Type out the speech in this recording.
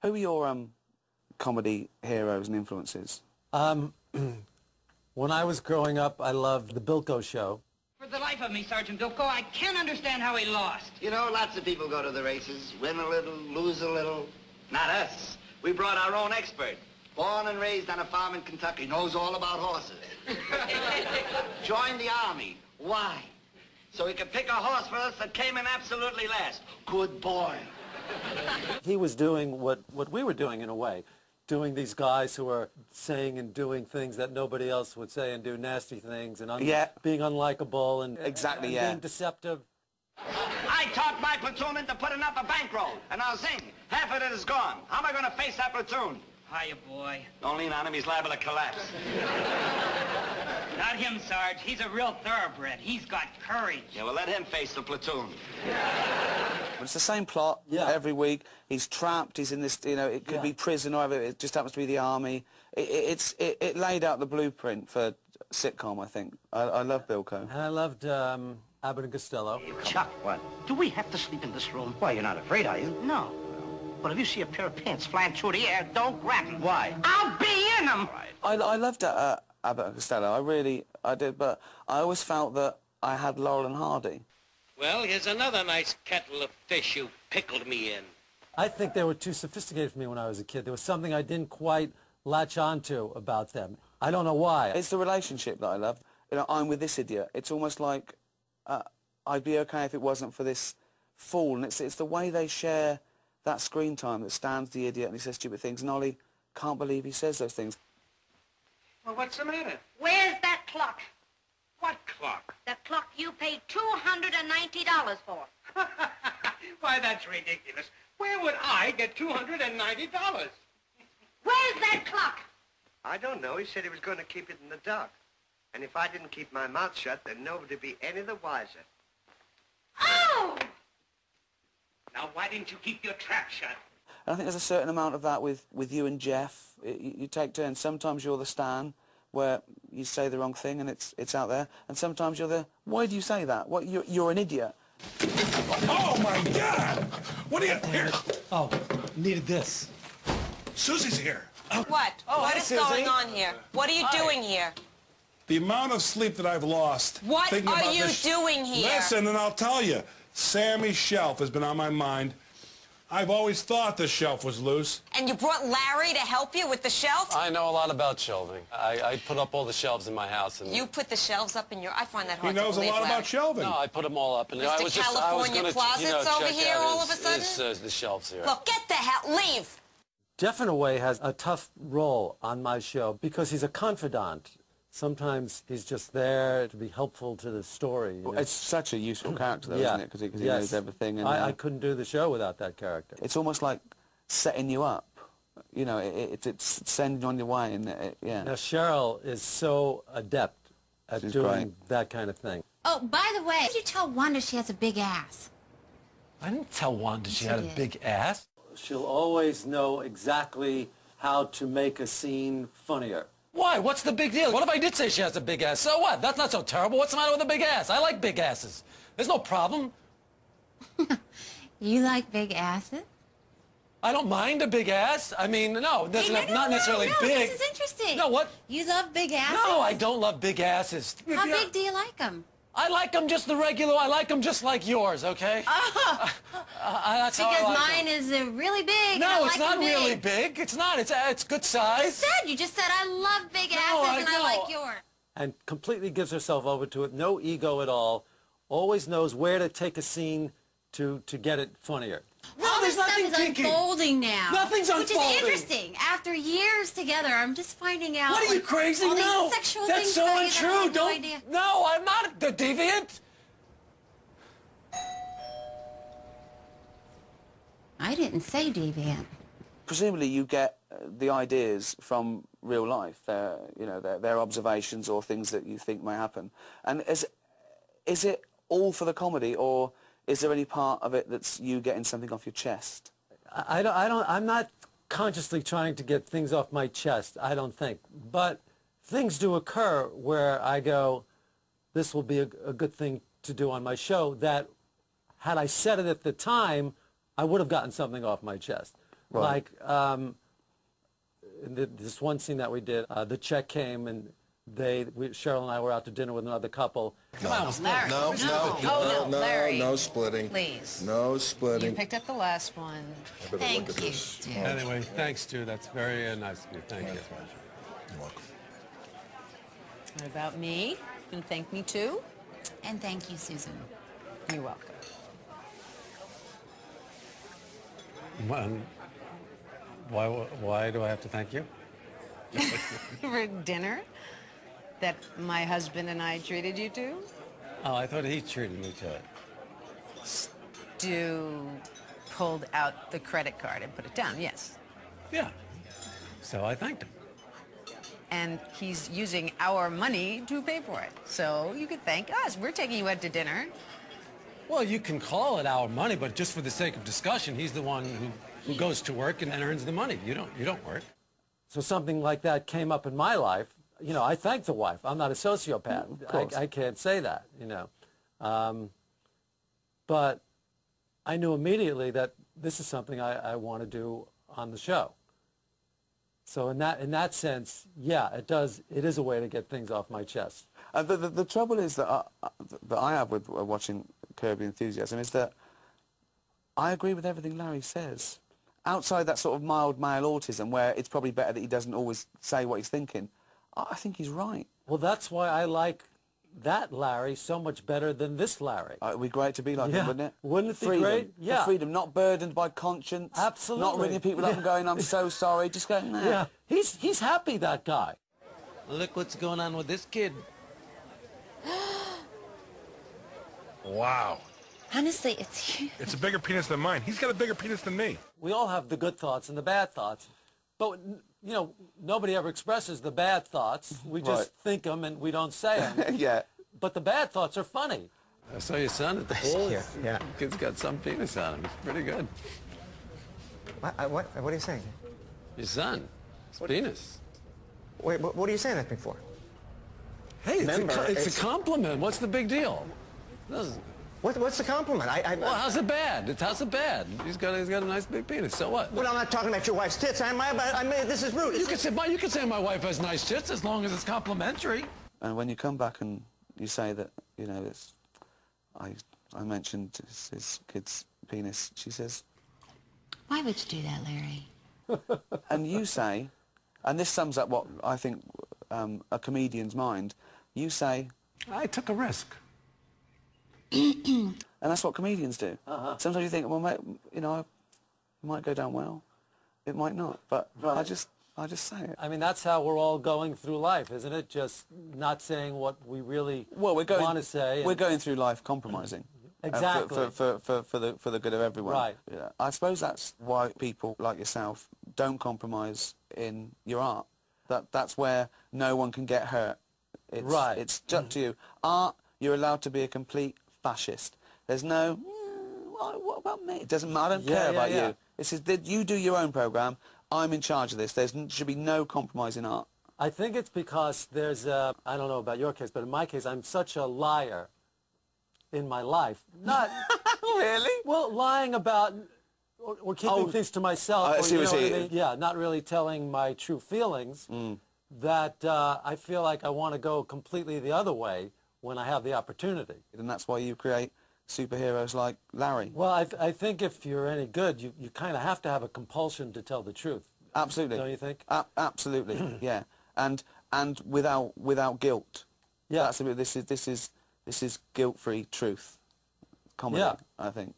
Who are your comedy heroes and influences? When I was growing up, I loved the Bilko Show. For the life of me, Sergeant Bilko, I can't understand how he lost. You know, lots of people go to the races, win a little, lose a little. Not us. We brought our own expert. Born and raised on a farm in Kentucky, knows all about horses. Joined the Army. Why? So he could pick a horse for us that came in absolutely last. Good boy. He was doing what we were doing in a way, doing these guys who are saying and doing things that nobody else would say and do nasty things and being unlikable and, exactly, and being deceptive. I talked my platoon into putting up a bankroll, and now zing, half of it is gone. How am I going to face that platoon? Hiya, boy. Don't lean on him, he's liable to collapse. Not him, Sarge. He's a real thoroughbred. He's got courage. Yeah, well, let him face the platoon. But it's the same plot every week. He's trapped, he's in this, you know, it could be prison or whatever, it just happens to be the Army. It laid out the blueprint for sitcom, I think. I love Bilko. And I loved Abbott and Costello. Chuck, what? Do we have to sleep in this room? Why, you're not afraid, are you? No. But if you see a pair of pants flying through the air, don't grab them. Why? I'll be in them! I loved Abbott and Costello. I did, but I always felt that I had Laurel and Hardy. Well, here's another nice kettle of fish you pickled me in. I think they were too sophisticated for me when I was a kid. There was something I didn't quite latch onto about them. I don't know why. It's the relationship that I love. You know, I'm with this idiot. It's almost like I'd be okay if it wasn't for this fool. And it's the way they share that screen time that Stan's the idiot and he says stupid things. And Ollie can't believe he says those things. Well, what's the matter? Where's that clock? What clock? The clock you paid $290 for. Why, that's ridiculous. Where would I get $290? Where's that clock? I don't know. He said he was going to keep it in the dark. And if I didn't keep my mouth shut, then nobody'd be any the wiser. Oh! Now, why didn't you keep your trap shut? And I think there's a certain amount of that with you and Jeff. You take turns. Sometimes you're the Stan, where you say the wrong thing and it's out there. And sometimes you're the, why do you say that? What, you're an idiot. Oh, my God! What are you... Here. Oh, needed this. Susie's here. What? Oh, what hi, is Susie. going on here? What are you doing here? The amount of sleep that I've lost... What thinking are about you this... doing here? Listen, and I'll tell you. Sammy's shelf has been on my mind. I've always thought the shelf was loose. And you brought Larry to help you with the shelf? I know a lot about shelving. I put up all the shelves in my house. And You put the shelves up in your... I find that hard He knows to believe, a lot Larry. about shelving. No, I put them all up. And Mr. I was just, California I was gonna, Closets over check here out all of a sudden? the shelves here. Look, get the hell... Leave! Jeff, in a way, has a tough role on my show because he's a confidant. Sometimes he's just there to be helpful to the story. You know? It's such a useful character, though, isn't it? Because he knows everything. And, I couldn't do the show without that character. It's almost like setting you up. You know, it's sending you on your way. And yeah. Now, Cheryl is so adept at doing that kind of thing. Oh, by the way, did you tell Wanda she has a big ass? I didn't tell Wanda she had a big ass. She'll always know exactly how to make a scene funnier. Why? What's the big deal? What if I did say she has a big ass? So what? That's not so terrible. What's the matter with a big ass? I like big asses. There's no problem. You like big asses? I don't mind a big ass. I mean, no, that's not necessarily big. This is interesting. No, what? You love big asses? No, I don't love big asses. How big do you like them? I like them just the regular. I like them just like yours, okay? Oh. That's how I Because like mine is really big. No, and I it's like not them really big. big. It's not. It's good size. You just said I love big asses and I like yours. And completely gives herself over to it. No ego at all. Always knows where to take a scene to get it funnier. All this stuff is unfolding now. Nothing's unfolding. Which is interesting. After years together, I'm just finding out. What are you, crazy? All No, these sexual that's things so about you untrue. that I have no Don't. idea. No, I'm not the deviant. I didn't say deviant. Presumably, you get the ideas from real life. You know, their observations or things that you think may happen. And is it all for the comedy, or is there any part of it that's you getting something off your chest? I'm not consciously trying to get things off my chest, I don't think. But things do occur where I go, this will be a good thing to do on my show, that had I said it at the time, I would have gotten something off my chest. Right. Like this one scene that we did, the check came and Cheryl and I were out to dinner with another couple. Come on, Larry. No splitting. Please. No You splitting. picked up the last one. Thank you, Stu. Anyway, thanks, Stu. That's very nice of you. Thank you. You're welcome. What about me? You can thank me too? And thank you, Susan. You're welcome. Why do I have to thank you? For dinner that my husband and I treated you to? Oh, I thought he treated me to it. Stu pulled out the credit card and put it down, yes. Yeah. So I thanked him. And he's using our money to pay for it. So you could thank us. We're taking you out to dinner. Well, you can call it our money, but just for the sake of discussion, he's the one who goes to work and earns the money. You don't work. So something like that came up in my life. You know, I thank the wife. I'm not a sociopath. I can't say that, you know. But I knew immediately that this is something I want to do on the show. So in that sense, yeah, it is a way to get things off my chest. The trouble is that I have with watching Curb Your Enthusiasm is that I agree with everything Larry says. Outside that sort of mild male autism where it's probably better that he doesn't always say what he's thinking, I think he's right. Well, that's why I like that Larry so much better than this Larry. It would be great to be like him, wouldn't it? Wouldn't it be freedom. great? Yeah. The freedom, not burdened by conscience. Absolutely. Not ringing people up and going, I'm so sorry. Just going, nah. Yeah. He's happy, that guy. Look what's going on with this kid. Wow. Honestly, it's huge. It's a bigger penis than mine. He's got a bigger penis than me. We all have the good thoughts and the bad thoughts. But, you know, nobody ever expresses the bad thoughts. We just think them and we don't say them. Yeah. But the bad thoughts are funny. I saw your son at the pool. Yeah. Kid's got some penis on him. It's pretty good. What are you saying? Your son. His penis. Wait, what are you saying that before? Hey, it's a compliment. What's the big deal? What's the compliment? Well, how's it bad? How's it bad? He's got a nice big penis. So what? Well, I'm not talking about your wife's tits. This is rude. You can say my wife has nice tits as long as it's complimentary. And when you come back and you say that, you know, I mentioned his kid's penis, she says, Why would you do that, Larry? and you say, and this sums up what I think a comedian's mind, you say, I took a risk. And that's what comedians do. Sometimes you think, well, mate, you know, it might go down well, it might not, but I just say it. I mean, that's how we're all going through life, isn't it? Just not saying what we really want to say. We're going through life compromising. Exactly. For the good of everyone. Right. Yeah. I suppose that's why people like yourself don't compromise in your art. That's where no one can get hurt. It's up to you. Art, you're allowed to be a complete fascist. There's no, what about me? It doesn't matter. I don't care about you. This is you do your own program. I'm in charge of this. There should be no compromise in art. I think it's because there's I don't know about your case, but in my case, I'm such a liar in my life. Not really. Well, lying about or keeping things to myself. I see what you mean. Yeah, not really telling my true feelings. That I feel like I want to go completely the other way when I have the opportunity. And that's why you create superheroes like Larry. Well, I think if you're any good, you kind of have to have a compulsion to tell the truth. Absolutely. Don't you think? Absolutely. Yeah. And without guilt. Yeah. This is guilt-free truth comedy. Yeah. I think.